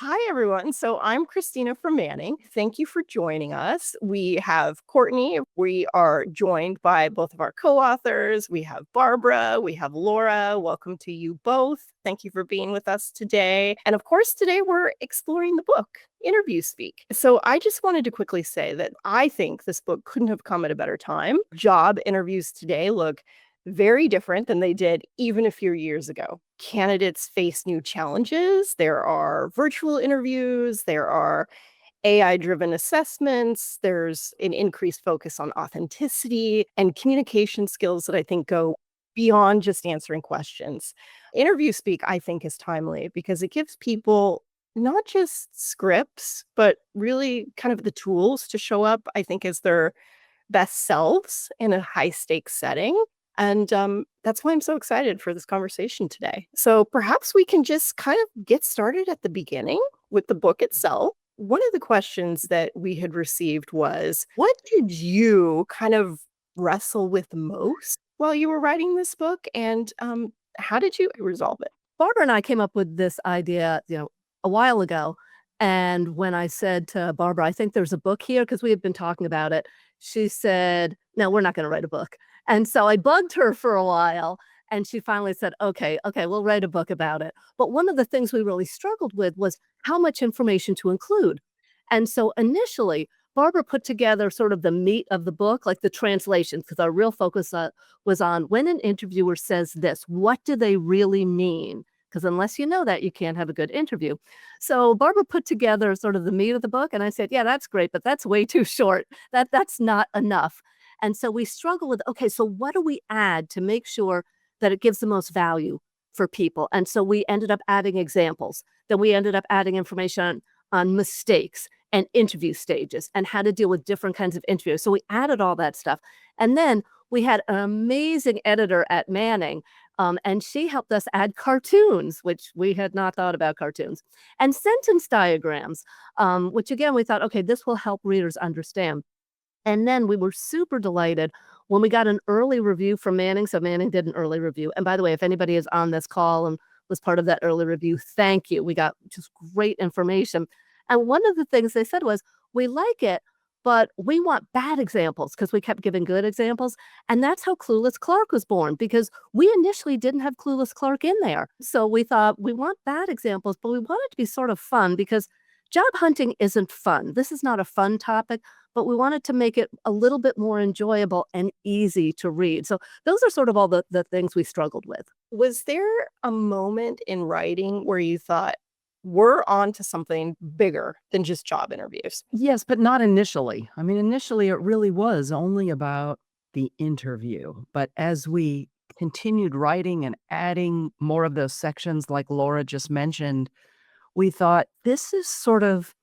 Hi, everyone. So I'm Christina from Manning. Thank you for joining us. We have Courtney. We are joined by both of our co authors. We have Barbara. We have Laura. Welcome to you both. Thank you for being with us today. And of course, today we're exploring the book, Interview Speak. So I just wanted to quickly say that I think this book couldn't have come at a better time. Job interviews today look very different than they did even a few years ago. Candidates face new challenges. There are virtual interviews, there are AI driven assessments, there's an increased focus on authenticity and communication skills that I think go beyond just answering questions. Interview speak, I think, is timely because it gives people not just scripts, but really kind of the tools to show up, I think, as their best selves in a high stakes setting. And that's why I'm so excited for this conversation today. So perhaps we can just kind of get started at the beginning with the book itself. One of the questions that we had received was, what did you kind of wrestle with most while you were writing this book? And how did you resolve it? Barbara and I came up with this idea, a while ago. And when I said to Barbara, I think there's a book here because we had been talking about it, she said, no, we're not going to write a book. And so I bugged her for a while. And she finally said, okay, we'll write a book about it. But one of the things we really struggled with was how much information to include. And so initially, Barbara put together sort of the meat of the book, like the translations, because our real focus was on when an interviewer says this, what do they really mean? Because unless you know that, you can't have a good interview. So Barbara put together sort of the meat of the book, and I said, yeah, that's great, but that's way too short. That's not enough. And so we struggle with, okay, so what do we add to make sure that it gives the most value for people? And so we ended up adding examples. Then we ended up adding information on mistakes and interview stages and how to deal with different kinds of interviews. So we added all that stuff. And then we had an amazing editor at Manning, and she helped us add cartoons, which we had not thought about cartoons, and sentence diagrams, which again, we thought, okay, this will help readers understand. And then we were super delighted when we got an early review from Manning. So Manning did an early review. And by the way, if anybody is on this call and was part of that early review, thank you. We got just great information. And one of the things they said was, we like it, but we want bad examples because we kept giving good examples. And that's how Clueless Clark was born, because we initially didn't have Clueless Clark in there. So we thought we want bad examples, but we want it to be sort of fun because job hunting isn't fun. This is not a fun topic, but we wanted to make it a little bit more enjoyable and easy to read. So those are sort of all the things we struggled with. Was there a moment in writing where you thought, we're on to something bigger than just job interviews? Yes, but not initially. I mean, initially, it really was only about the interview. But as we continued writing and adding more of those sections, like Laura just mentioned, we thought this is sort of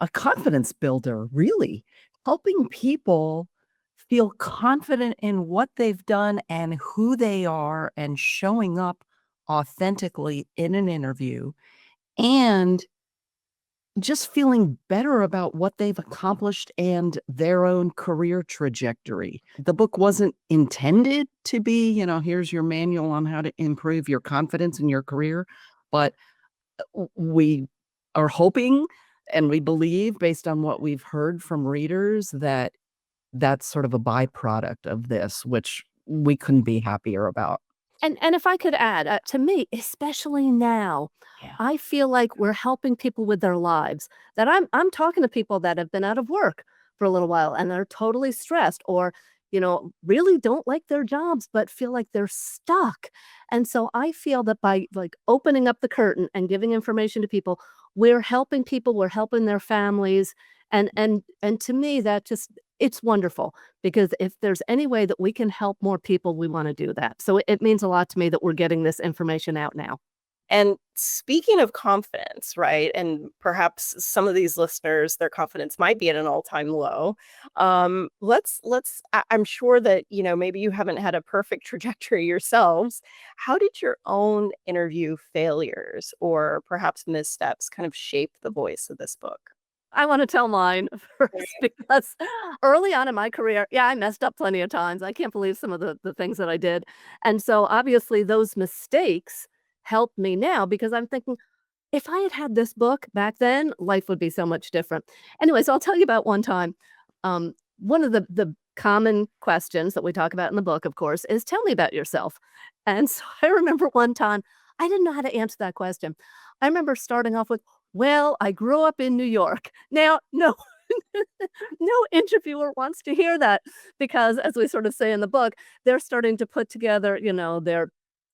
a confidence builder, really, helping people feel confident in what they've done and who they are and showing up authentically in an interview. And just feeling better about what they've accomplished and their own career trajectory. The book wasn't intended to be, here's your manual on how to improve your confidence in your career, but we are hoping and we believe, based on what we've heard from readers, that that's sort of a byproduct of this, which we couldn't be happier about. And if I could add, to me, especially now, Yeah. I feel like we're helping people with their lives. That I'm talking to people that have been out of work for a little while and they're totally stressed or, really don't like their jobs but feel like they're stuck. And so I feel that by like opening up the curtain and giving information to people, we're helping people, we're helping their families. And to me, that just it's wonderful because if there's any way that we can help more people, we want to do that. So it means a lot to me that we're getting this information out now. And speaking of confidence, right? And perhaps some of these listeners, their confidence might be at an all-time low. I'm sure that, maybe you haven't had a perfect trajectory yourselves. How did your own interview failures or perhaps missteps kind of shape the voice of this book? I want to tell mine first because early on in my career, yeah, I messed up plenty of times. I can't believe some of the things that I did. And so obviously those mistakes help me now because I'm thinking, if I had had this book back then, life would be so much different. Anyways, I'll tell you about one time. One of the common questions that we talk about in the book, of course, is tell me about yourself. And so I remember one time I didn't know how to answer that question. I remember starting off with, well, I grew up in New York. Now, no, no interviewer wants to hear that because, as we sort of say in the book, they're starting to put together,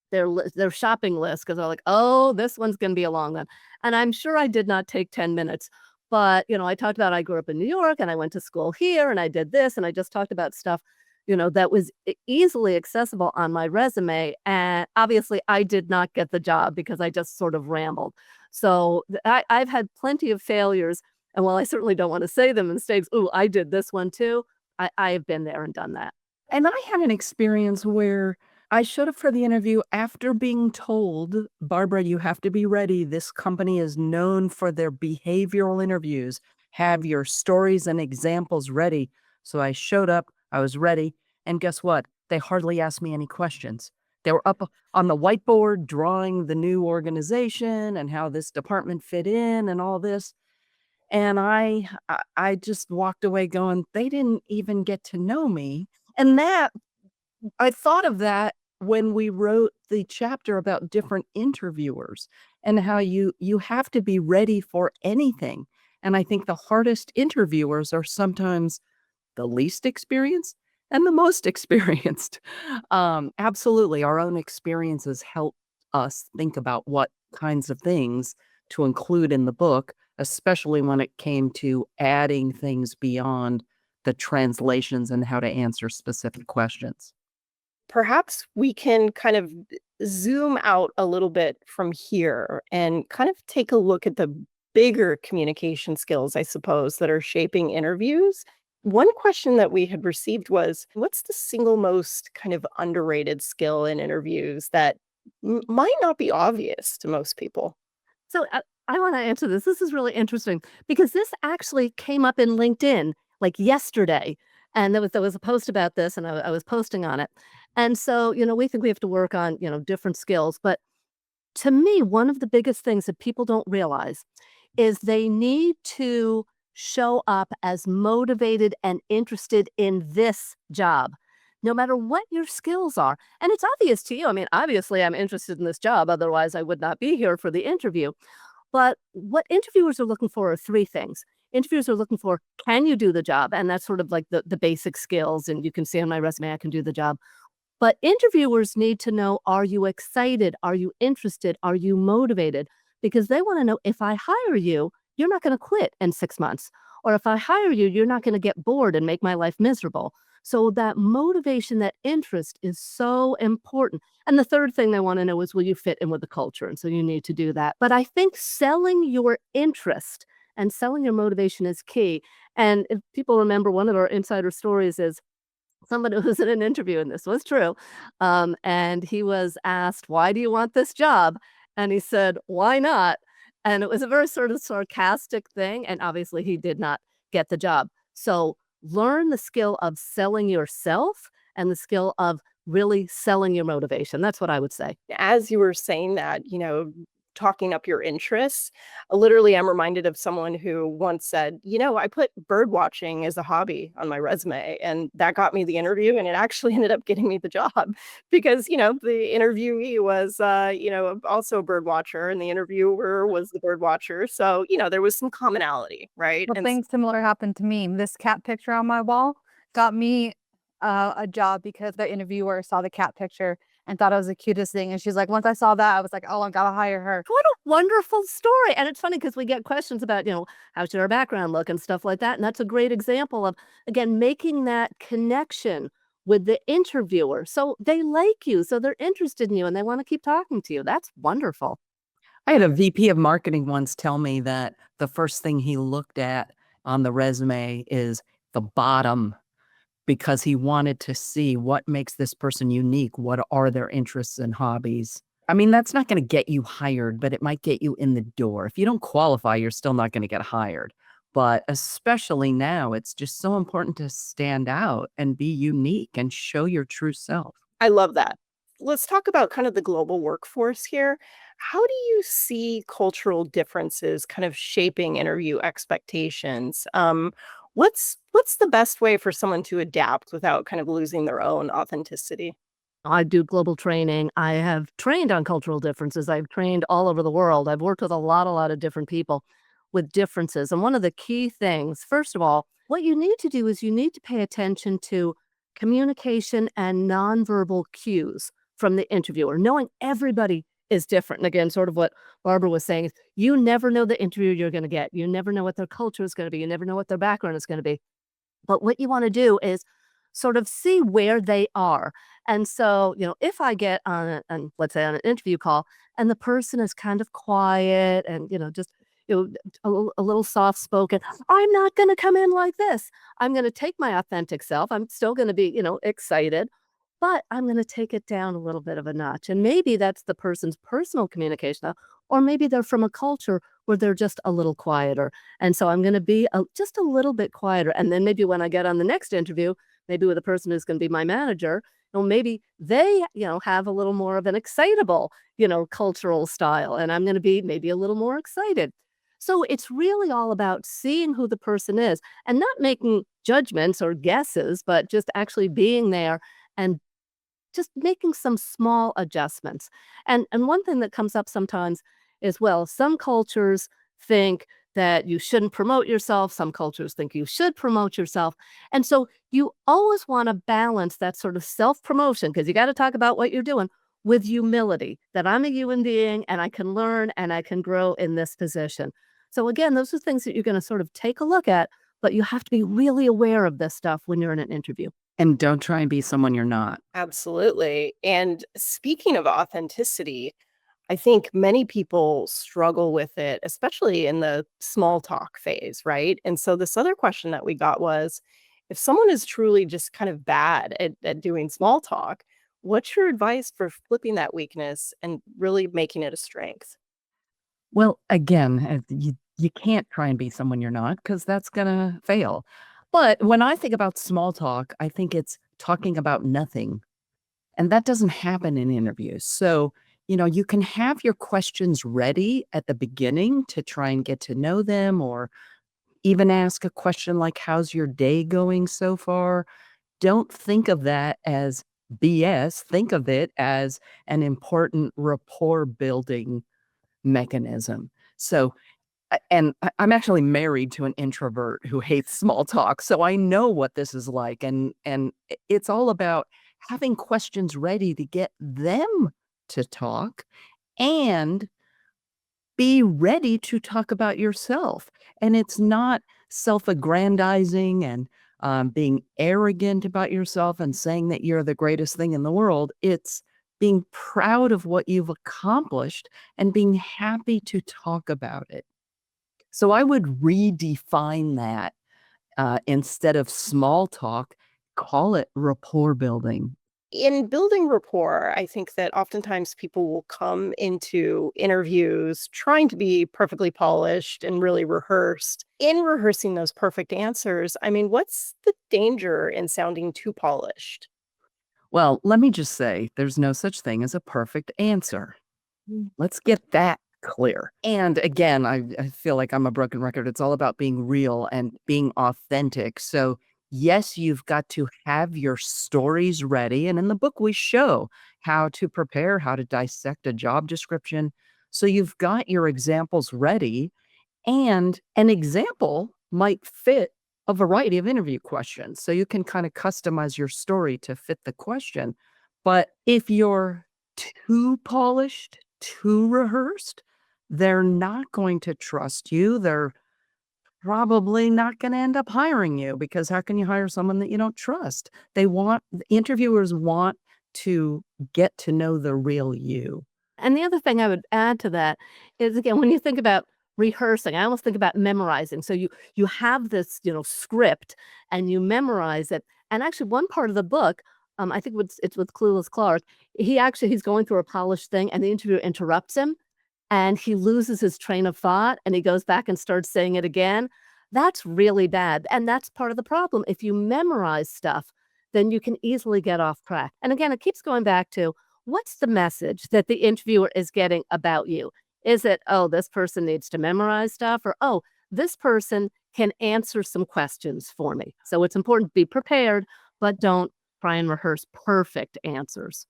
their shopping list because 'cause they're like, "Oh, this one's gonna be a long one." And I'm sure I did not take 10 minutes, but, I talked about I grew up in New York, and I went to school here, and I did this, and I just talked about stuff, that was easily accessible on my resume, and obviously, I did not get the job because I just sort of rambled. So, I've had plenty of failures, and while I certainly don't wanna say the mistakes, "Ooh, I did this one too," I have been there and done that. And I had an experience where I showed up for the interview after being told, "Barbara, you have to be ready. This company is known for their behavioral interviews. Have your stories and examples ready." So I showed up, I was ready, and guess what? They hardly asked me any questions. They were up on the whiteboard drawing the new organization and how this department fit in and all this. And I just walked away going, "They didn't even get to know me." And that I thought of that when we wrote the chapter about different interviewers and how you have to be ready for anything. And I think the hardest interviewers are sometimes the least experienced and the most experienced. Absolutely, our own experiences help us think about what kinds of things to include in the book, especially when it came to adding things beyond the translations and how to answer specific questions. Perhaps we can kind of zoom out a little bit from here and kind of take a look at the bigger communication skills, I suppose, that are shaping interviews. One question that we had received was, what's the single most kind of underrated skill in interviews that might not be obvious to most people? So I want to answer this. This is really interesting because this actually came up in LinkedIn like yesterday, and there was a post about this, and I was posting on it. And so we think we have to work on different skills, but to me, one of the biggest things that people don't realize is they need to show up as motivated and interested in this job, no matter what your skills are. And it's obvious to you. I mean, obviously, I'm interested in this job. Otherwise, I would not be here for the interview. But what interviewers are looking for are 3 things. Interviewers are looking for, can you do the job? And that's sort of like the basic skills, and you can see on my resume, I can do the job. But interviewers need to know, are you excited? Are you interested? Are you motivated? Because they wanna know, if I hire you, you're not gonna quit in 6 months. Or if I hire you, you're not gonna get bored and make my life miserable. So that motivation, that interest is so important. And the third thing they wanna know is, will you fit in with the culture? And so you need to do that. But I think selling your interest and selling your motivation is key. And if people remember, one of our insider stories is somebody who was in an interview, and this was true, and he was asked, "Why do you want this job?" And he said, "Why not?" And it was a very sort of sarcastic thing, and obviously he did not get the job. So learn the skill of selling yourself and the skill of really selling your motivation. That's what I would say. As you were saying that, talking up your interests, literally, I'm reminded of someone who once said, I put bird watching as a hobby on my resume, and that got me the interview, and it actually ended up getting me the job because, the interviewee was, also a bird watcher, and the interviewer was the bird watcher. So, there was some commonality, right? And Something similar happened to me. This cat picture on my wall got me a job because the interviewer saw the cat picture and thought it was the cutest thing. And she's like, once I saw that, I was like, oh, I gotta hire her. What a wonderful story. And it's funny because we get questions about, how should our background look and stuff like that. And that's a great example of, again, making that connection with the interviewer. So they like you, so they're interested in you and they want to keep talking to you. That's wonderful. I had a VP of marketing once tell me that the first thing he looked at on the resume is the bottom because he wanted to see what makes this person unique. What are their interests and hobbies? I mean, that's not going to get you hired, but it might get you in the door. If you don't qualify, you're still not going to get hired. But especially now, it's just so important to stand out and be unique and show your true self. I love that. Let's talk about kind of the global workforce here. How do you see cultural differences kind of shaping interview expectations? What's the best way for someone to adapt without kind of losing their own authenticity? I do global training. I have trained on cultural differences. I've trained all over the world. I've worked with a lot of different people with differences. And one of the key things, first of all, what you need to do is you need to pay attention to communication and nonverbal cues from the interviewer, knowing everybody is different. And again, sort of what Barbara was saying is you never know the interview you're going to get. You never know what their culture is going to be. You never know what their background is going to be. But what you wanna do is sort of see where they are. And so, if I get let's say on an interview call and the person is kind of quiet and, just, a little soft spoken, I'm not gonna come in like this. I'm gonna take my authentic self. I'm still gonna be, excited, but I'm gonna take it down a little bit of a notch. And maybe that's the person's personal communication style, or maybe they're from a culture where they're just a little quieter. And so I'm gonna be just a little bit quieter, and then maybe when I get on the next interview, maybe with a person who's gonna be my manager, maybe they, have a little more of an excitable, cultural style, and I'm gonna be maybe a little more excited. So it's really all about seeing who the person is and not making judgments or guesses, but just actually being there and just making some small adjustments. And one thing that comes up sometimes is, well, some cultures think that you shouldn't promote yourself, some cultures think you should promote yourself. And so you always want to balance that sort of self-promotion because you got to talk about what you're doing with humility that I'm a human being and I can learn and I can grow in this position. So again, those are things that you're going to sort of take a look at, but you have to be really aware of this stuff when you're in an interview. And don't try and be someone you're not. Absolutely. And speaking of authenticity, I think many people struggle with it, especially in the small talk phase, right? And so this other question that we got was, if someone is truly just kind of bad at doing small talk, what's your advice for flipping that weakness and really making it a strength? Well, again, you can't try and be someone you're not because that's gonna fail. But when I think about small talk, I think it's talking about nothing, and that doesn't happen in interviews. So, you can have your questions ready at the beginning to try and get to know them or even ask a question like, "How's your day going so far?" Don't think of that as BS. Think of it as an important rapport building mechanism. So, I'm actually married to an introvert who hates small talk, so I know what this is like, and it's all about having questions ready to get them to talk and be ready to talk about yourself. And it's not self-aggrandizing and, being arrogant about yourself and saying that you're the greatest thing in the world. It's being proud of what you've accomplished and being happy to talk about it. So I would redefine that, instead of small talk, call it rapport building. In building rapport, I think that oftentimes people will come into interviews trying to be perfectly polished and really rehearsed. In rehearsing those perfect answers, I mean, what's the danger in sounding too polished? Well, let me just say, there's no such thing as a perfect answer. Let's get that clear. And again, I feel like I'm a broken record. It's all about being real and being authentic. So, yes, you've got to have your stories ready. And in the book, we show how to prepare, how to dissect a job description. So, you've got your examples ready. And an example might fit a variety of interview questions. So, you can kind of customize your story to fit the question. But if you're too polished, too rehearsed, they're not going to trust you. They're probably not gonna end up hiring you because how can you hire someone that you don't trust? Interviewers want to get to know the real you. And the other thing I would add to that is, again, when you think about rehearsing, I almost think about memorizing. So you have this, script and you memorize it. And actually one part of the book, I think it's with Clueless Clark, he's going through a polished thing and the interviewer interrupts him and he loses his train of thought and he goes back and starts saying it again. That's really bad. And that's part of the problem. If you memorize stuff, then you can easily get off track. And again, it keeps going back to what's the message that the interviewer is getting about you? Is it, oh, this person needs to memorize stuff, or, oh, this person can answer some questions for me? So it's important to be prepared, but don't try and rehearse perfect answers.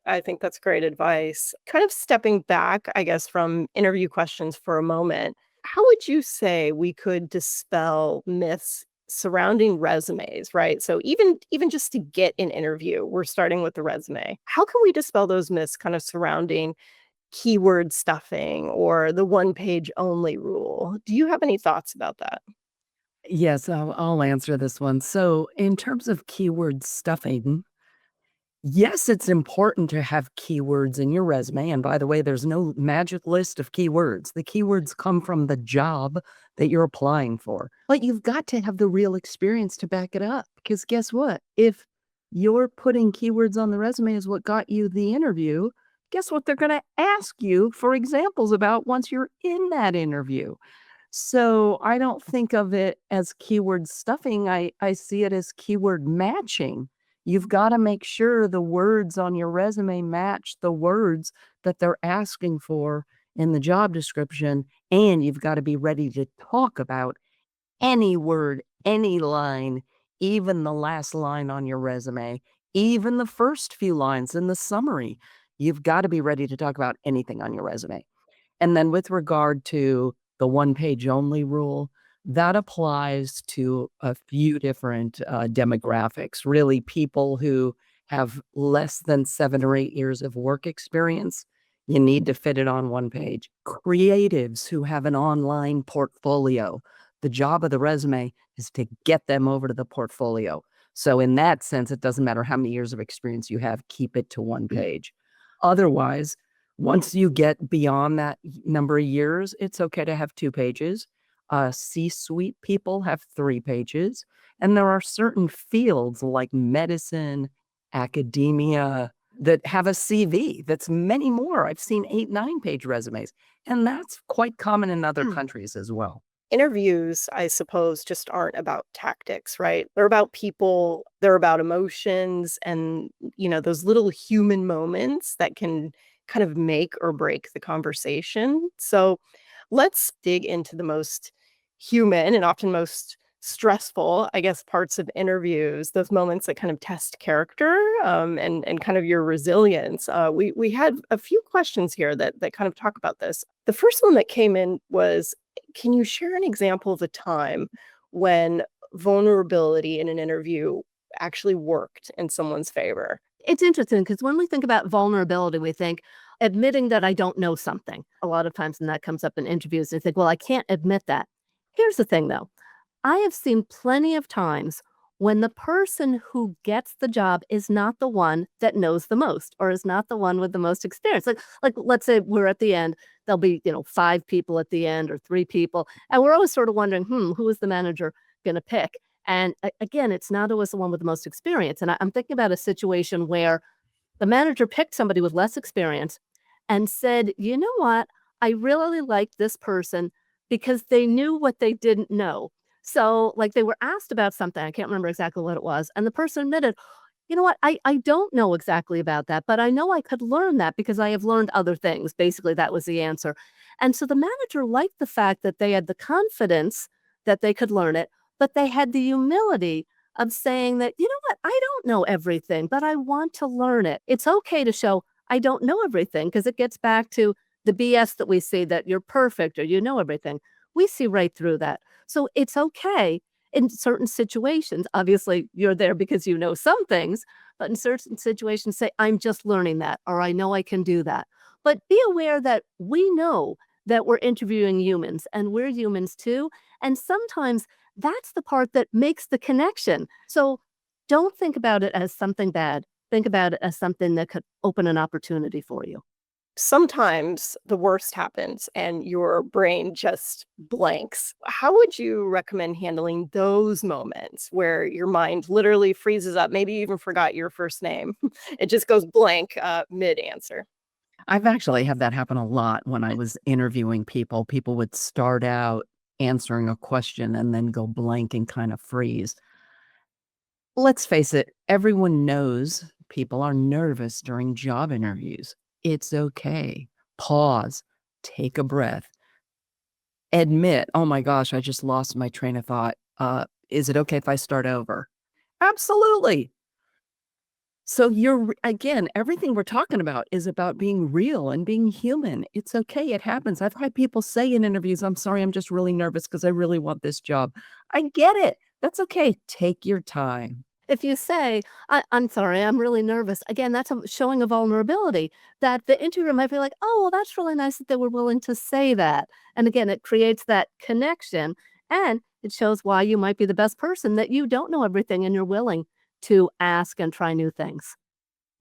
I think that's great advice. Kind of stepping back, I guess, from interview questions for a moment, how would you say we could dispel myths surrounding resumes, right? So even just to get an interview, we're starting with the resume. How can we dispel those myths kind of surrounding keyword stuffing or the one page only rule? Do you have any thoughts about that? Yes, I'll answer this one. So, in terms of keyword stuffing, yes, it's important to have keywords in your resume. And by the way, there's no magic list of keywords. The keywords come from the job that you're applying for. But you've got to have the real experience to back it up. Because guess what? If you're putting keywords on the resume is what got you the interview, guess what they're going to ask you for examples about once you're in that interview. So I don't think of it as keyword stuffing. I see it as keyword matching. You've got to make sure the words on your resume match the words that they're asking for in the job description. And you've got to be ready to talk about any word, any line, even the last line on your resume, even the first few lines in the summary. You've got to be ready to talk about anything on your resume. And then with regard to the one page only rule, that applies to a few different demographics, really people who have less than 7 or 8 years of work experience. You need to fit it on one page. Creatives who have an online portfolio. The job of the resume is to get them over to the portfolio. So in that sense, it doesn't matter how many years of experience you have, keep it to one page. Otherwise, once you get beyond that number of years, it's okay to have 2 pages. C-suite people have 3 pages, and there are certain fields like medicine, academia that have a CV that's many more. I've seen 8, 9-page resumes, and that's quite common in other countries as well. Interviews, I suppose, just aren't about tactics, right? They're about people, they're about emotions and, those little human moments that can kind of make or break the conversation. So let's dig into the most human and often most stressful, I guess, parts of interviews, those moments that kind of test character and kind of your resilience. We had a few questions here that kind of talk about this. The first one that came in was, can you share an example of a time when vulnerability in an interview actually worked in someone's favor? It's interesting because when we think about vulnerability, we think admitting that I don't know something. A lot of times when that comes up in interviews, they think, well, I can't admit that. Here's the thing though. I have seen plenty of times when the person who gets the job is not the one that knows the most or is not the one with the most experience. Like let's say we're at the end, there'll be, 5 people at the end or 3 people, and we're always sort of wondering, who is the manager going to pick? And again, it's not always the one with the most experience. And I'm thinking about a situation where the manager picked somebody with less experience and said, "You know what? I really like this person because they knew what they didn't know." So, like, they were asked about something, I can't remember exactly what it was, and the person admitted, "You know what? I don't know exactly about that, but I know I could learn that because I have learned other things." Basically, that was the answer. And so the manager liked the fact that they had the confidence that they could learn it, but they had the humility of saying that, "You know what? I don't know everything, but I want to learn it." It's okay to show I don't know everything because it gets back to the BS that we see that you're perfect or you know everything. We see right through that. So it's okay in certain situations. Obviously, you're there because you know some things, but in certain situations, say, I'm just learning that, or I know I can do that. But be aware that we know that we're interviewing humans and we're humans too. And sometimes that's the part that makes the connection. So don't think about it as something bad. Think about it as something that could open an opportunity for you. Sometimes the worst happens and your brain just blanks. How would you recommend handling those moments where your mind literally freezes up? Maybe you even forgot your first name. It just goes blank mid answer. I've actually had that happen a lot when I was interviewing people. People would start out answering a question and then go blank and kind of freeze. Let's face it, everyone knows people are nervous during job interviews. It's okay. Pause, take a breath, admit, oh my gosh, I just lost my train of thought. Is it okay if I start over? Absolutely. So again, everything we're talking about is about being real and being human. It's okay. It happens. I've had people say in interviews, I'm sorry, I'm just really nervous because I really want this job. I get it. That's okay. Take your time. If you say, I'm sorry, I'm really nervous, again, that's a showing a vulnerability that the interviewer might be like, oh, well, that's really nice that they were willing to say that. And again, it creates that connection and it shows why you might be the best person, that you don't know everything and you're willing to ask and try new things.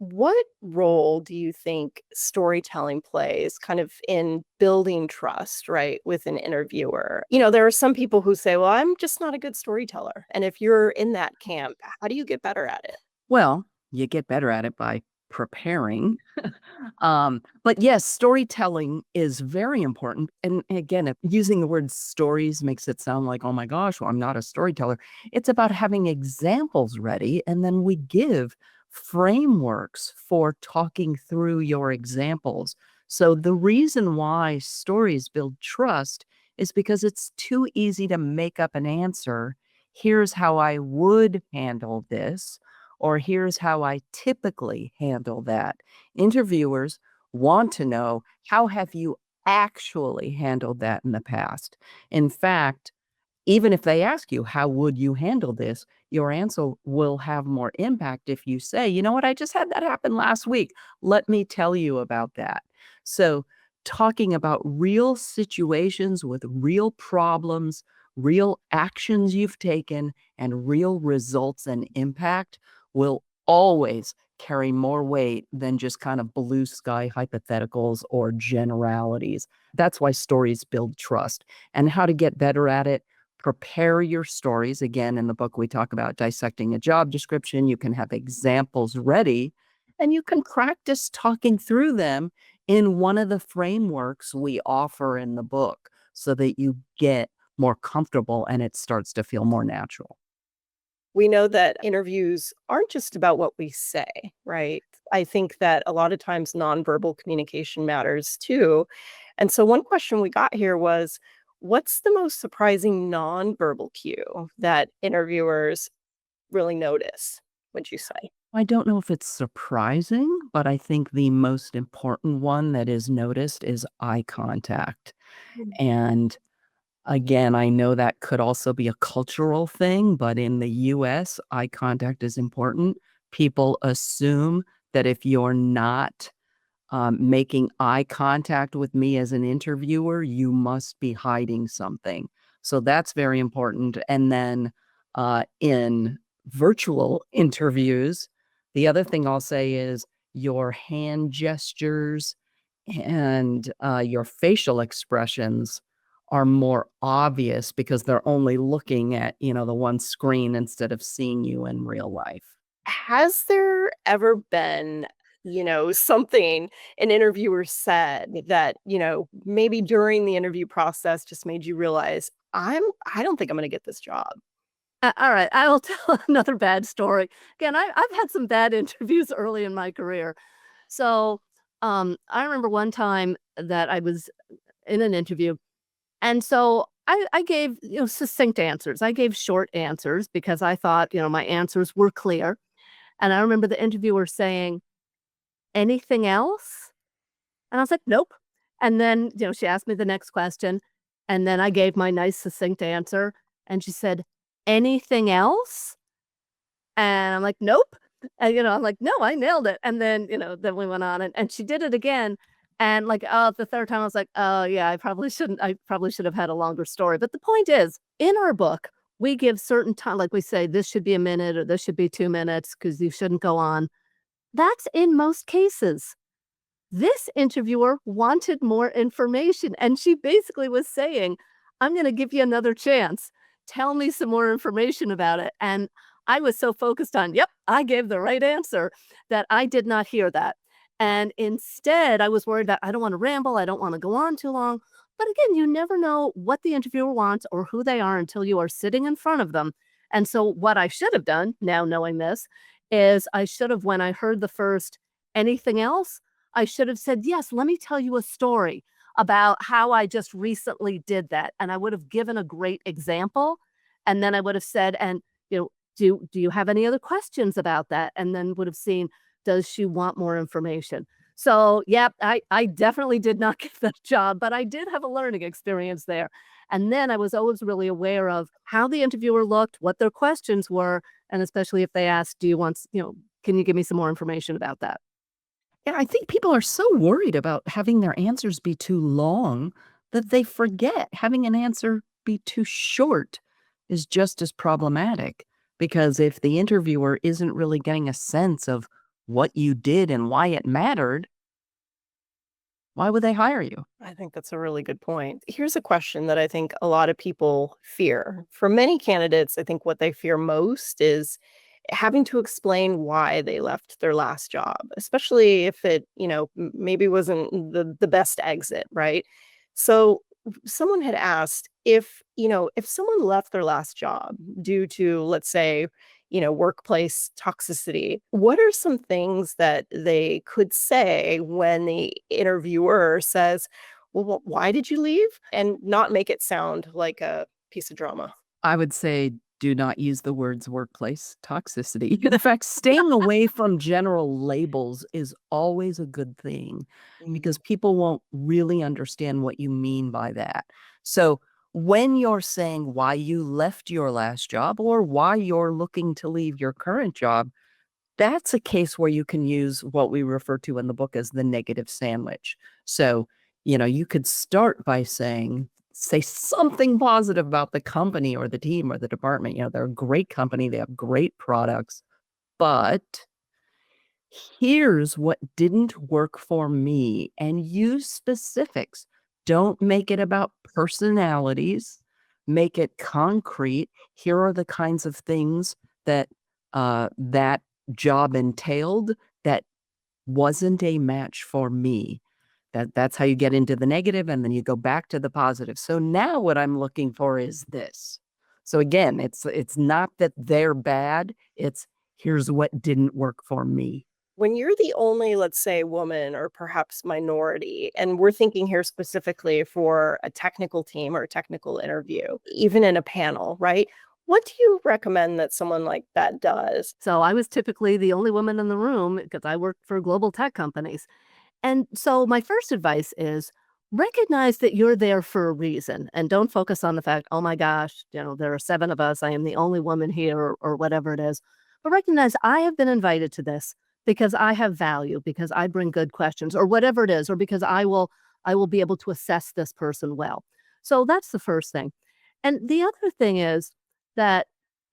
What role do you think storytelling plays kind of in building trust, right, with an interviewer? There are some people who say, well, I'm just not a good storyteller. And if you're in that camp, how do you get better at it? Well, you get better at it by preparing. But yes, storytelling is very important. And again, using the word stories makes it sound like, oh my gosh, well, I'm not a storyteller. It's about having examples ready. And then we give frameworks for talking through your examples. So the reason why stories build trust is because it's too easy to make up an answer. Here's how I would handle this, or here's how I typically handle that. Interviewers want to know, how have you actually handled that in the past? In fact, even if they ask you, how would you handle this? Your answer will have more impact if you say, you know what, I just had that happen last week. Let me tell you about that. So, talking about real situations with real problems, real actions you've taken, and real results and impact will always carry more weight than just kind of blue sky hypotheticals or generalities. That's why stories build trust. And how to get better at it: prepare your stories. Again, in the book, we talk about dissecting a job description. You can have examples ready and you can practice talking through them in one of the frameworks we offer in the book so that you get more comfortable and it starts to feel more natural. We know that interviews aren't just about what we say, right? I think that a lot of times nonverbal communication matters too. And so one question we got here was, what's the most surprising nonverbal cue that interviewers really notice, would you say? I don't know if it's surprising, but I think the most important one that is noticed is eye contact. Mm. And again, I know that could also be a cultural thing, but in the US, eye contact is important. People assume that if you're not making eye contact with me as an interviewer, you must be hiding something. So that's very important. And then in virtual interviews, the other thing I'll say is your hand gestures and your facial expressions are more obvious because they're only looking at, the one screen instead of seeing you in real life. Has there ever been, something an interviewer said that, maybe during the interview process just made you realize, I don't think I'm gonna get this job? All right, I will tell another bad story. Again, I've had some bad interviews early in my career. So, I remember one time that I was in an interview, and so I gave, succinct answers. I gave short answers because I thought, my answers were clear. And I remember the interviewer saying, "Anything else?" And I was like, "Nope." And then, she asked me the next question, and then I gave my nice succinct answer, and she said, "Anything else?" And I'm like, "Nope." And, I'm like, "No, I nailed it." And then, then we went on and she did it again. And like, oh, the third time I was like, "Oh yeah, I probably should have had a longer story." But the point is, in our book, we give certain time, like we say, this should be a minute or this should be 2 minutes because you shouldn't go on. That's in most cases. This interviewer wanted more information, and she basically was saying, "I'm gonna give you another chance. Tell me some more information about it." And I was so focused on, "Yep, I gave the right answer," that I did not hear that. And instead, I was worried that I don't wanna ramble, I don't wanna go on too long. But again, you never know what the interviewer wants or who they are until you are sitting in front of them. And so what I should have done, now knowing this, is I should have, when I heard the first anything else, I should have said, yes, let me tell you a story about how I just recently did that. And I would have given a great example. And then I would have said, and do you have any other questions about that? And then would have seen, does she want more information? So, yeah, I definitely did not get that job, but I did have a learning experience there. And then I was always really aware of how the interviewer looked, what their questions were, and especially if they asked, do you want, can you give me some more information about that? Yeah, I think people are so worried about having their answers be too long that they forget having an answer be too short is just as problematic. Because if the interviewer isn't really getting a sense of what you did and why it mattered, why would they hire you? I think that's a really good point. Here's a question that I think a lot of people fear. For many candidates, I think what they fear most is having to explain why they left their last job, especially if it, maybe wasn't the best exit, right? So someone had asked if someone left their last job due to, let's say, workplace toxicity, what are some things that they could say when the interviewer says, well, why did you leave? And not make it sound like a piece of drama. I would say do not use the words workplace toxicity. In fact, staying away from general labels is always a good thing because people won't really understand what you mean by that. So, when you're saying why you left your last job or why you're looking to leave your current job, that's a case where you can use what we refer to in the book as the negative sandwich. So, you could start by say something positive about the company or the team or the department. They're a great company, they have great products, but here's what didn't work for me, and use specifics. Don't make it about personalities. Make it concrete. Here are the kinds of things that that job entailed that wasn't a match for me. That's how you get into the negative, and then you go back to the positive. So now what I'm looking for is this. So again, it's not that they're bad. It's here's what didn't work for me. When you're the only, let's say, woman or perhaps minority, and we're thinking here specifically for a technical team or a technical interview, even in a panel, right? What do you recommend that someone like that does? So I was typically the only woman in the room because I worked for global tech companies. And so my first advice is recognize that you're there for a reason and don't focus on the fact, oh my gosh, there are 7 of us. I am the only woman here or whatever it is. But recognize I have been invited to this because I have value, because I bring good questions or whatever it is, or because I will be able to assess this person well. So that's the first thing. And the other thing is that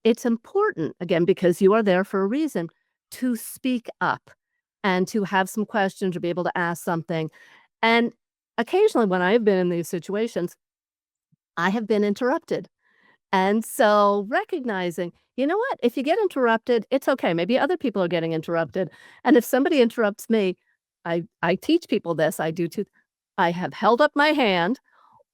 it's important, again, because you are there for a reason, to speak up and to have some questions or be able to ask something. And occasionally, when I've been in these situations, I have been interrupted. And so recognizing, you know what, if you get interrupted, it's okay. Maybe other people are getting interrupted. And if somebody interrupts me, I teach people this. I do too. I have held up my hand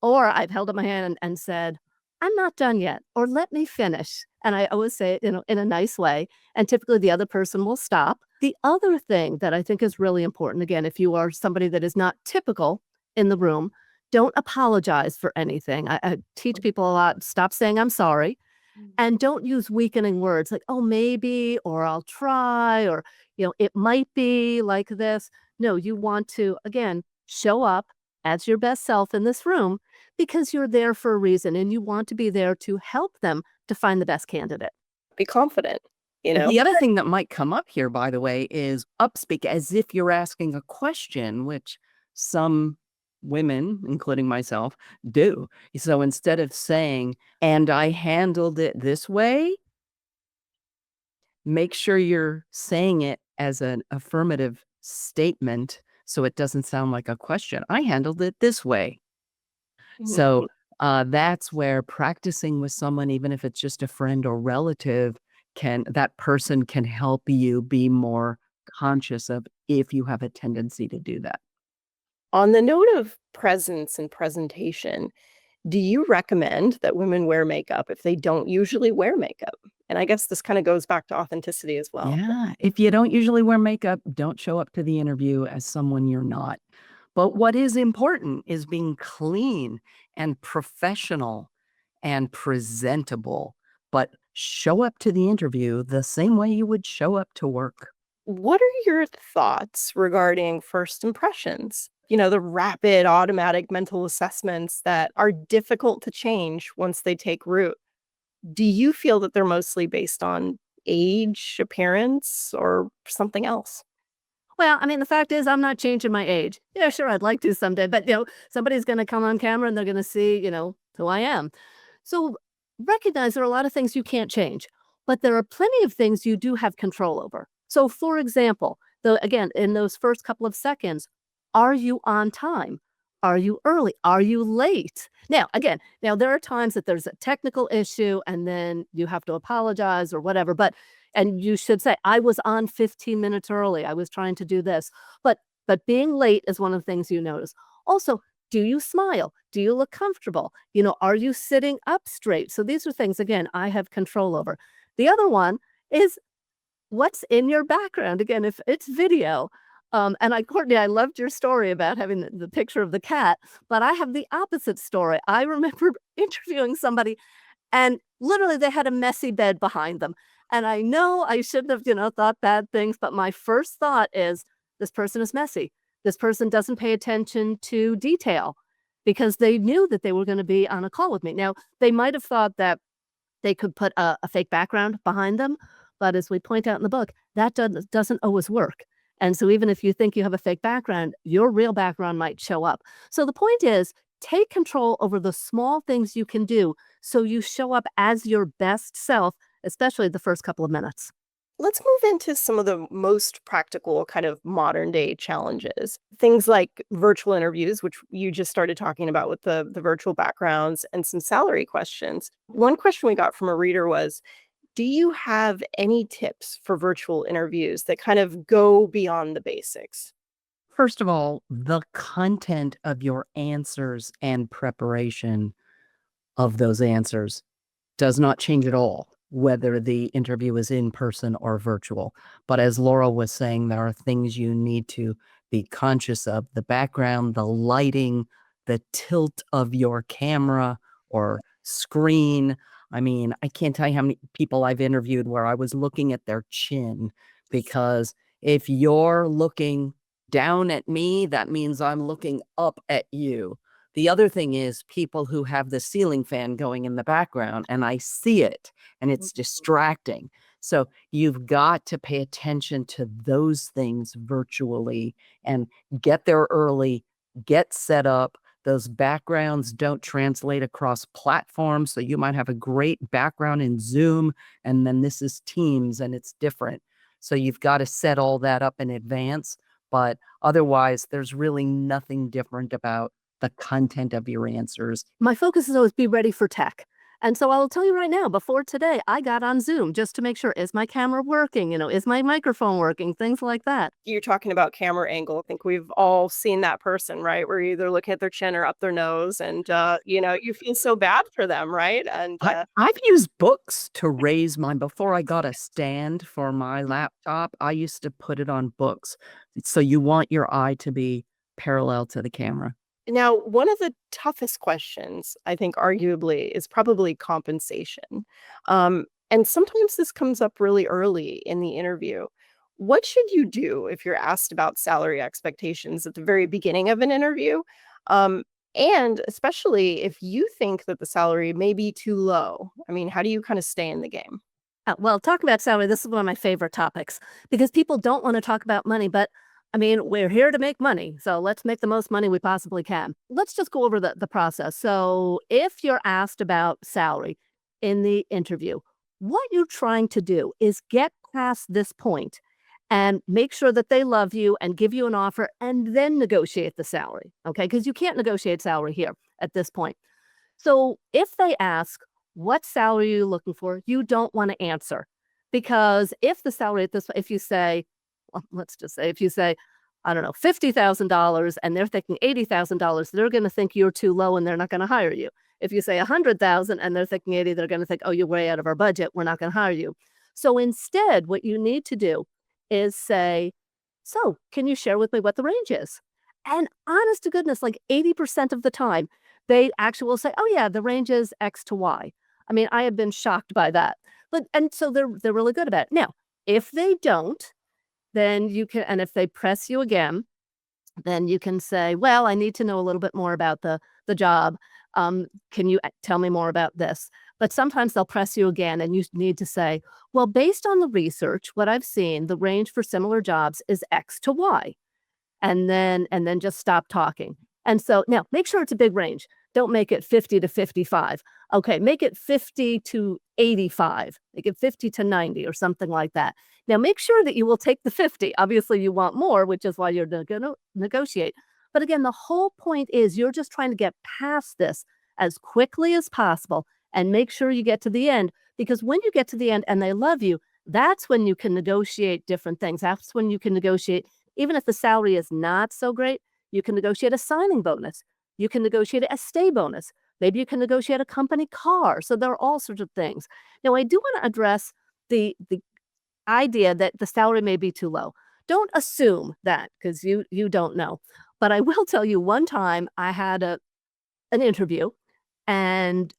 or I've held up my hand and said, "I'm not done yet," or "Let me finish." And I always say it, in a nice way, and typically the other person will stop. The other thing that I think is really important, again, if you are somebody that is not typical in the room, don't apologize for anything. I teach people a lot, stop saying "I'm sorry," and don't use weakening words like, "Oh, maybe," or "I'll try," or, "It might be like this." No, you want to, again, show up as your best self in this room because you're there for a reason and you want to be there to help them to find the best candidate. Be confident, you know? The other thing that might come up here, by the way, is upspeak as if you're asking a question, which some women, including myself, do. So instead of saying, and I handled it this way, make sure you're saying it as an affirmative statement so it doesn't sound like a question. I handled it this way. So that's where practicing with someone, even if it's just a friend or relative, that person can help you be more conscious of if you have a tendency to do that. On the note of presence and presentation, do you recommend that women wear makeup if they don't usually wear makeup? And I guess this kind of goes back to authenticity as well. Yeah. If you don't usually wear makeup, don't show up to the interview as someone you're not. But what is important is being clean and professional and presentable, but show up to the interview the same way you would show up to work. What are your thoughts regarding first impressions? You know, the rapid automatic mental assessments that are difficult to change once they take root. Do you feel that they're mostly based on age, appearance, or something else? Well, I mean, the fact is I'm not changing my age. Yeah, sure, I'd like to someday, but, somebody's gonna come on camera and they're gonna see, who I am. So recognize there are a lot of things you can't change, but there are plenty of things you do have control over. So, for example, again, in those first couple of seconds, are you on time? Are you early? Are you late? Now there are times that there's a technical issue and then you have to apologize or whatever, and you should say, I was on 15 minutes early. I was trying to do this. But being late is one of the things you notice. Also, do you smile? Do you look comfortable? Are you sitting up straight? So these are things, again, I have control over. The other one is what's in your background. Again, if it's video, Courtney, I loved your story about having the picture of the cat, but I have the opposite story. I remember interviewing somebody and literally they had a messy bed behind them. And I know I shouldn't have, thought bad things, but my first thought is this person is messy. This person doesn't pay attention to detail because they knew that they were going to be on a call with me. Now, they might have thought that they could put a fake background behind them, but as we point out in the book, that doesn't always work. And so even if you think you have a fake background, your real background might show up. So the point is, take control over the small things you can do so you show up as your best self, especially the first couple of minutes. Let's move into some of the most practical kind of modern day challenges. Things like virtual interviews, which you just started talking about with the virtual backgrounds and some salary questions. One question we got from a reader was, do you have any tips for virtual interviews that kind of go beyond the basics? First of all, the content of your answers and preparation of those answers does not change at all, whether the interview is in person or virtual. But as Laura was saying, there are things you need to be conscious of: the background, the lighting, the tilt of your camera or screen. I mean, I can't tell you how many people I've interviewed where I was looking at their chin, because if you're looking down at me, that means I'm looking up at you. The other thing is people who have the ceiling fan going in the background and I see it and it's distracting. So you've got to pay attention to those things virtually and get there early, get set up. Those backgrounds don't translate across platforms. So you might have a great background in Zoom and then this is Teams and it's different. So you've got to set all that up in advance. But otherwise, there's really nothing different about the content of your answers. My focus is always be ready for tech. And so I'll tell you right now, before today, I got on Zoom just to make sure, is my camera working? Is my microphone working? Things like that. You're talking about camera angle. I think we've all seen that person, right? Where you either look at their chin or up their nose and, you feel so bad for them, right? And I've used books to raise mine. Before I got a stand for my laptop, I used to put it on books. So you want your eye to be parallel to the camera. Now, one of the toughest questions, I think, arguably, is probably compensation. And sometimes this comes up really early in the interview. What should you do if you're asked about salary expectations at the very beginning of an interview? Um, and especially if you think that the salary may be too low. I mean, how do you kind of stay in the game? Well, talking about salary, this is one of my favorite topics because people don't want to talk about money, but I mean, we're here to make money. So let's make the most money we possibly can. Let's just go over the process. So if you're asked about salary in the interview, what you're trying to do is get past this point and make sure that they love you and give you an offer and then negotiate the salary. Okay. Because you can't negotiate salary here at this point. So if they ask, what salary are you looking for? You don't want to answer because if the salary at this, if you say, well, let's just say if you say, I don't know, $50,000 and they're thinking $80,000, they're going to think you're too low and they're not going to hire you. If you say 100,000 and they're thinking 80, they're going to think, oh, you're way out of our budget. We're not going to hire you. So instead, what you need to do is say, so can you share with me what the range is? And honest to goodness, like 80% of the time, they actually will say, oh yeah, the range is X to Y. I mean, I have been shocked by that. And so they're really good about it. Now, if they don't, then you can, and if they press you again, then you can say, well, I need to know a little bit more about the job. Can you tell me more about this? But sometimes they'll press you again and you need to say, well, based on the research, what I've seen, the range for similar jobs is X to Y. And then just stop talking. And so now make sure it's a big range. Don't make it 50 to 55. Okay, make it 50 to 85. Make it 50 to 90 or something like that. Now make sure that you will take the 50. Obviously you want more, which is why you're going to negotiate. But again, the whole point is you're just trying to get past this as quickly as possible and make sure you get to the end, because when you get to the end and they love you, that's when you can negotiate different things. That's when you can negotiate, even if the salary is not so great, you can negotiate a signing bonus. You can negotiate a stay bonus. Maybe you can negotiate a company car. So there are all sorts of things. Now, I do want to address the idea that the salary may be too low. Don't assume that, because you don't know. But I will tell you, one time I had an interview, and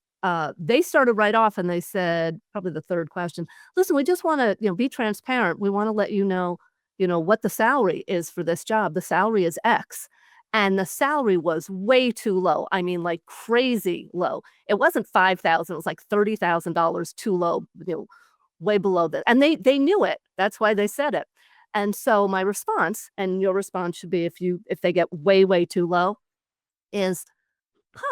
they started right off and they said, probably the third question, listen, we just want to be transparent. We want to let you know what the salary is for this job. The salary is X. And the salary was way too low. I mean, like crazy low. It wasn't 5,000. It was like $30,000 too low, way below that. And they knew it. That's why they said it. And so my response, and your response should be, if they get way, way too low, is,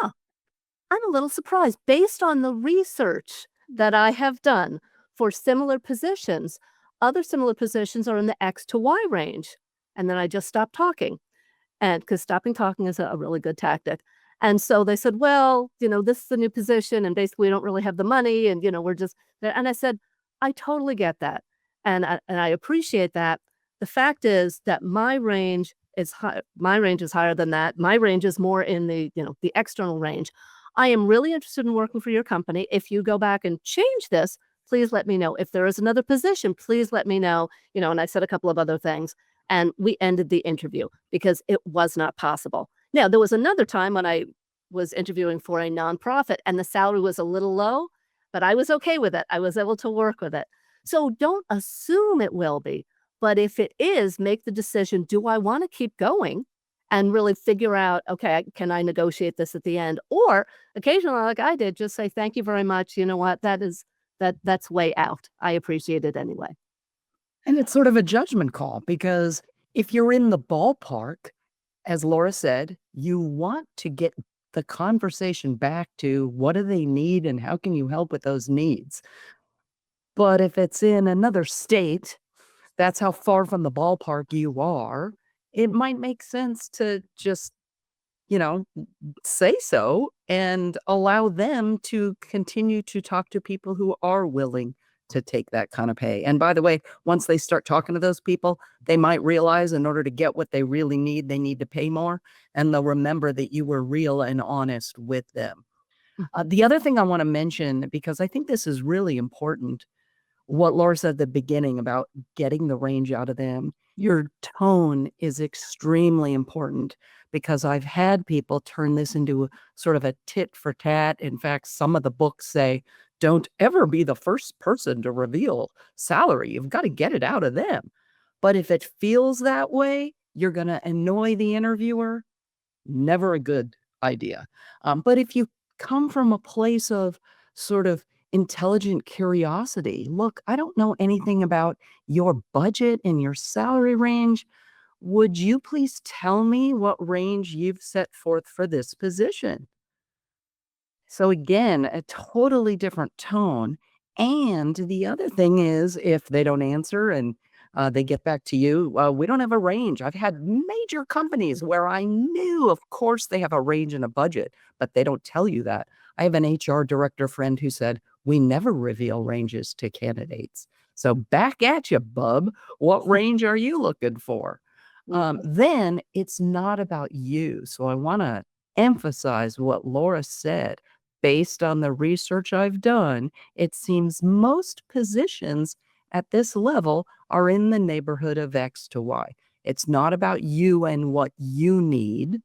I'm a little surprised. Based on the research that I have done for similar positions, other similar positions are in the X to Y range. And then I just stopped talking. And because stopping talking is a really good tactic. And so they said, well, this is a new position and basically we don't really have the money and, we're just, and I said, I totally get that. And I appreciate that. The fact is that my range is high. My range is higher than that. My range is more in the external range. I am really interested in working for your company. If you go back and change this, please let me know. If there is another position, please let me know. And I said a couple of other things. And we ended the interview because it was not possible. Now, there was another time when I was interviewing for a nonprofit and the salary was a little low, but I was okay with it. I was able to work with it. So don't assume it will be. But if it is, make the decision, do I want to keep going? And really figure out, okay, can I negotiate this at the end? Or occasionally, like I did, just say, thank you very much. You know what? That's way out. I appreciate it anyway. And it's sort of a judgment call, because if you're in the ballpark, as Laura said, you want to get the conversation back to what do they need and how can you help with those needs? But if it's in another state, that's how far from the ballpark you are. It might make sense to just, say so and allow them to continue to talk to people who are willing to take that kind of pay. And by the way, once they start talking to those people, they might realize in order to get what they really need, they need to pay more. And they'll remember that you were real and honest with them. The other thing I want to mention, because I think this is really important, what Laura said at the beginning about getting the range out of them, your tone is extremely important, because I've had people turn this into sort of a tit for tat. In fact, some of the books say, don't ever be the first person to reveal salary. You've got to get it out of them. But if it feels that way, you're going to annoy the interviewer. Never a good idea. But if you come from a place of sort of intelligent curiosity, look, I don't know anything about your budget and your salary range. Would you please tell me what range you've set forth for this position? So again, a totally different tone. And the other thing is, if they don't answer and they get back to you, we don't have a range. I've had major companies where I knew, of course, they have a range and a budget, but they don't tell you that. I have an HR director friend who said, we never reveal ranges to candidates. So back at you, bub. What range are you looking for? Then it's not about you. So I want to emphasize what Laura said. based on the research I've done, it seems most positions at this level are in the neighborhood of X to Y. It's not about you and what you need.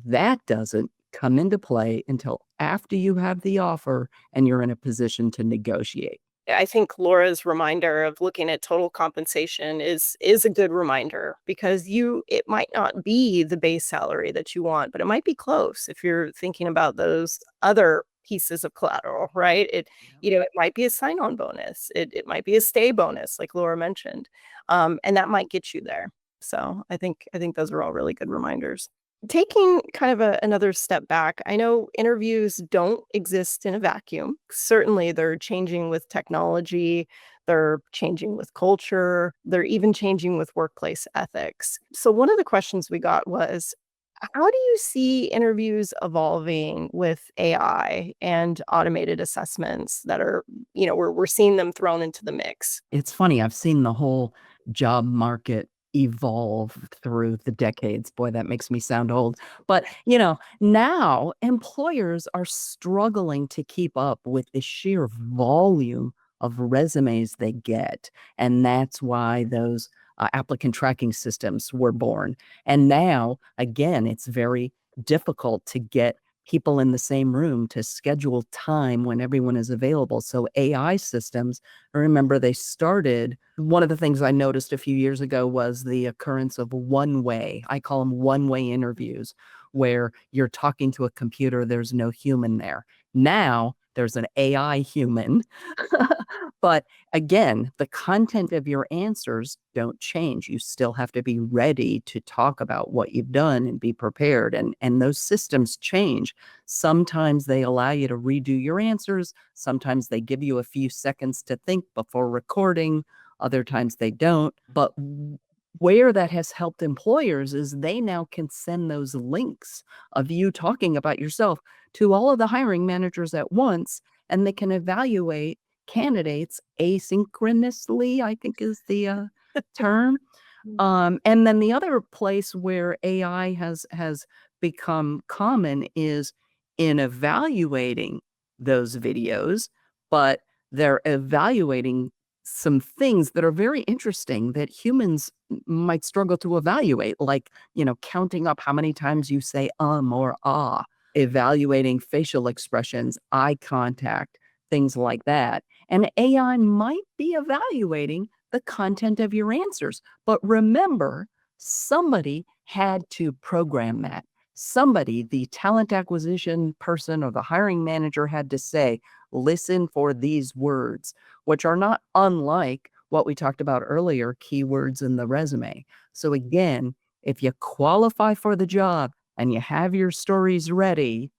That doesn't come into play until after you have the offer and you're in a position to negotiate. I think Laura's reminder of looking at total compensation is a good reminder, because it might not be the base salary that you want, but it might be close if you're thinking about those other pieces of collateral, right? It might be a sign-on bonus. It might be a stay bonus, like Laura mentioned. And that might get you there. So I think those are all really good reminders. Taking kind of another step back, I know interviews don't exist in a vacuum. Certainly, they're changing with technology, they're changing with culture, they're even changing with workplace ethics. So, one of the questions we got was, how do you see interviews evolving with AI and automated assessments that are, we're seeing them thrown into the mix? It's funny, I've seen the whole job market evolve through the decades. Boy, that makes me sound old. But, now employers are struggling to keep up with the sheer volume of resumes they get. And that's why those applicant tracking systems were born. And now, again, it's very difficult to get people in the same room to schedule time when everyone is available. So AI systems, I remember they started, one of the things I noticed a few years ago was the occurrence of one-way, I call them one-way interviews, where you're talking to a computer, there's no human there. Now there's an AI human. But again, the content of your answers don't change. You still have to be ready to talk about what you've done and be prepared. And those systems change. Sometimes they allow you to redo your answers. Sometimes they give you a few seconds to think before recording. Other times they don't. But where that has helped employers is they now can send those links of you talking about yourself to all of the hiring managers at once, and they can evaluate candidates asynchronously, I think is the term. And then the other place where AI has become common is in evaluating those videos, but they're evaluating some things that are very interesting that humans might struggle to evaluate, like, counting up how many times you say or ah, evaluating facial expressions, eye contact, things like that. And AI might be evaluating the content of your answers. But remember, somebody had to program that. Somebody, the talent acquisition person or the hiring manager, had to say, listen for these words, which are not unlike what we talked about earlier, keywords in the resume. So again, if you qualify for the job and you have your stories ready,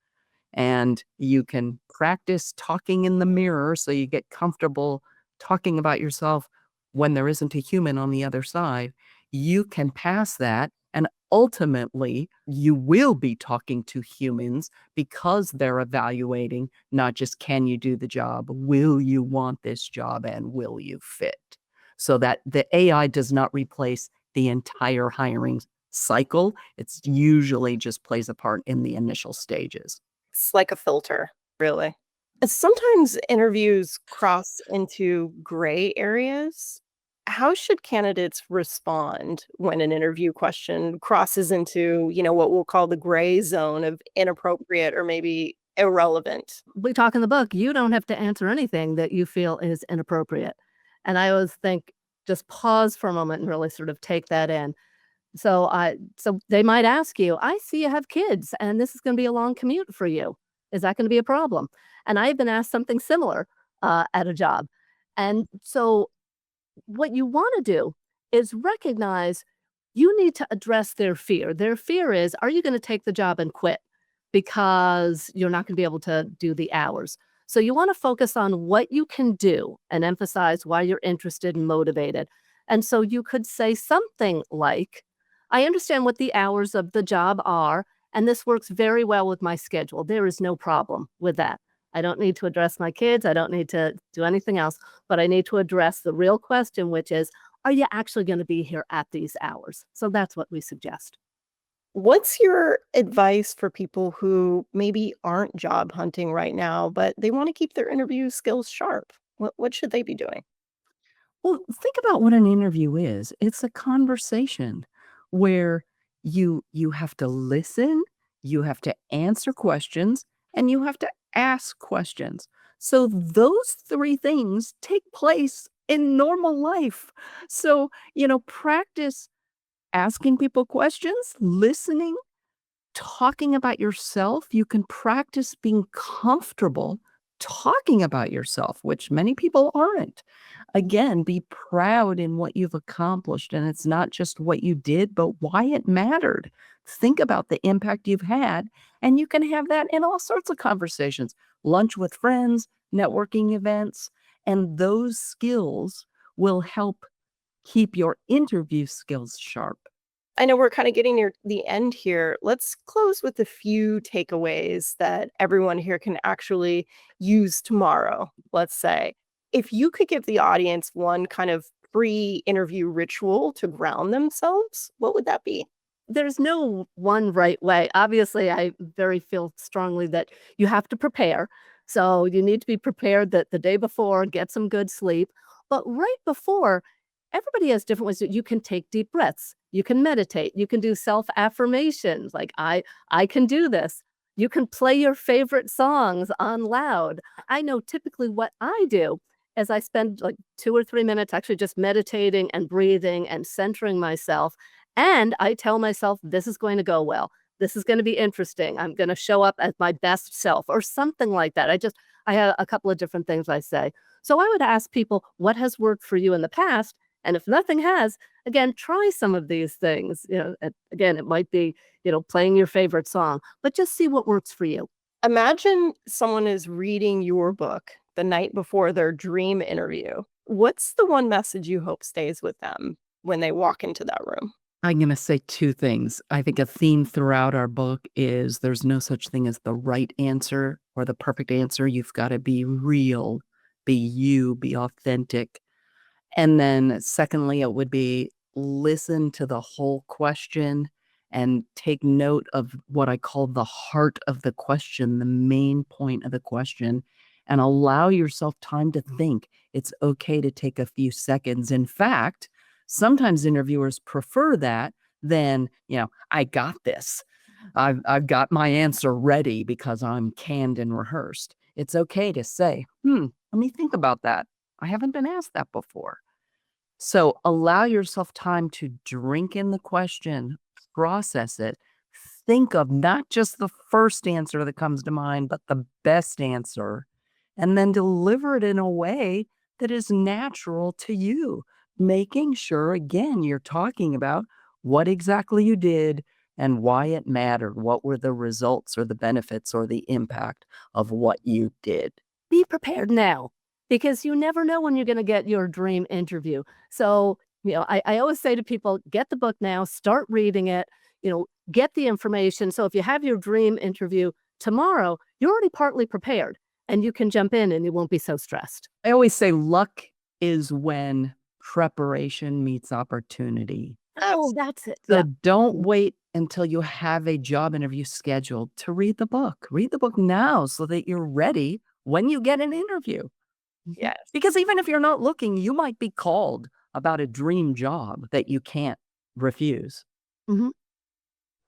and you can practice talking in the mirror so you get comfortable talking about yourself when there isn't a human on the other side, you can pass that. And ultimately, you will be talking to humans because they're evaluating not just can you do the job, will you want this job, and will you fit? So that the AI does not replace the entire hiring cycle. It's usually just plays a part in the initial stages. It's like a filter, really. Sometimes interviews cross into gray areas. How should candidates respond when an interview question crosses into, what we'll call the gray zone of inappropriate or maybe irrelevant? We talk in the book, you don't have to answer anything that you feel is inappropriate. And I always think, just pause for a moment and really sort of take that in. So they might ask you, "I see you have kids, and this is gonna be a long commute for you. Is that gonna be a problem?" And I've been asked something similar, at a job. And so what you wanna do is recognize you need to address their fear. Their fear is, are you gonna take the job and quit because you're not gonna be able to do the hours? So you wanna focus on what you can do and emphasize why you're interested and motivated. And so you could say something like, "I understand what the hours of the job are, and this works very well with my schedule. There is no problem with that. I don't need to address my kids. I don't need to do anything else, but I need to address the real question, which is, are you actually gonna be here at these hours?" So that's what we suggest. What's your advice for people who maybe aren't job hunting right now, but they want to keep their interview skills sharp? What should they be doing? Well, think about what an interview is. It's a conversation where you have to listen, you have to answer questions, and you have to ask questions. So those three things take place in normal life. So, practice asking people questions, listening, talking about yourself. You can practice being comfortable talking about yourself, which many people aren't. Again, be proud in what you've accomplished. And it's not just what you did, but why it mattered. Think about the impact you've had, and you can have that in all sorts of conversations, lunch with friends, networking events, and those skills will help keep your interview skills sharp. I know we're kind of getting near the end here. Let's close with a few takeaways that everyone here can actually use tomorrow, let's say. If you could give the audience one kind of pre-interview ritual to ground themselves, what would that be? There's no one right way. Obviously, I very feel strongly that you have to prepare. So you need to be prepared that the day before, get some good sleep. But right before, everybody has different ways that you can take deep breaths. You can meditate. You can do self affirmations like I can do this. You can play your favorite songs on loud. I know typically what I do is I spend like 2 or 3 minutes actually just meditating and breathing and centering myself, and I tell myself, this is going to go well. This is going to be interesting. I'm going to show up as my best self or something like that. I have a couple of different things I say. So I would ask people, what has worked for you in the past? And if nothing has, again, try some of these things. Again, it might be, playing your favorite song, but just see what works for you. Imagine someone is reading your book the night before their dream interview. What's the one message you hope stays with them when they walk into that room? I'm going to say two things. I think a theme throughout our book is there's no such thing as the right answer or the perfect answer. You've got to be real, be you, be authentic. And then secondly, it would be listen to the whole question and take note of what I call the heart of the question, the main point of the question, and allow yourself time to think. It's okay to take a few seconds. In fact, sometimes interviewers prefer that than, I got this. I've got my answer ready because I'm canned and rehearsed. It's okay to say, let me think about that. I haven't been asked that before. So allow yourself time to drink in the question, process it, think of not just the first answer that comes to mind, but the best answer, and then deliver it in a way that is natural to you, making sure, again, you're talking about what exactly you did and why it mattered. What were the results or the benefits or the impact of what you did? Be prepared now because you never know when you're going to get your dream interview. So, I always say to people, get the book now, start reading it, get the information. So if you have your dream interview tomorrow, you're already partly prepared and you can jump in and you won't be so stressed. I always say luck is when preparation meets opportunity. Oh, that's it. So Yeah. don't wait until you have a job interview scheduled to read the book. Read the book now so that you're ready when you get an interview. Yes. Because even if you're not looking, you might be called about a dream job that you can't refuse. Mhm.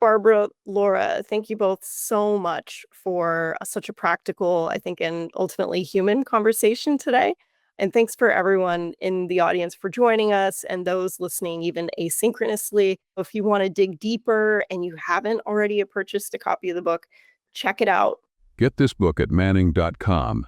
Barbara, Laura, thank you both so much for such a practical, I think, and ultimately human conversation today. And thanks for everyone in the audience for joining us and those listening even asynchronously. If you want to dig deeper and you haven't already purchased a copy of the book, check it out. Get this book at Manning.com.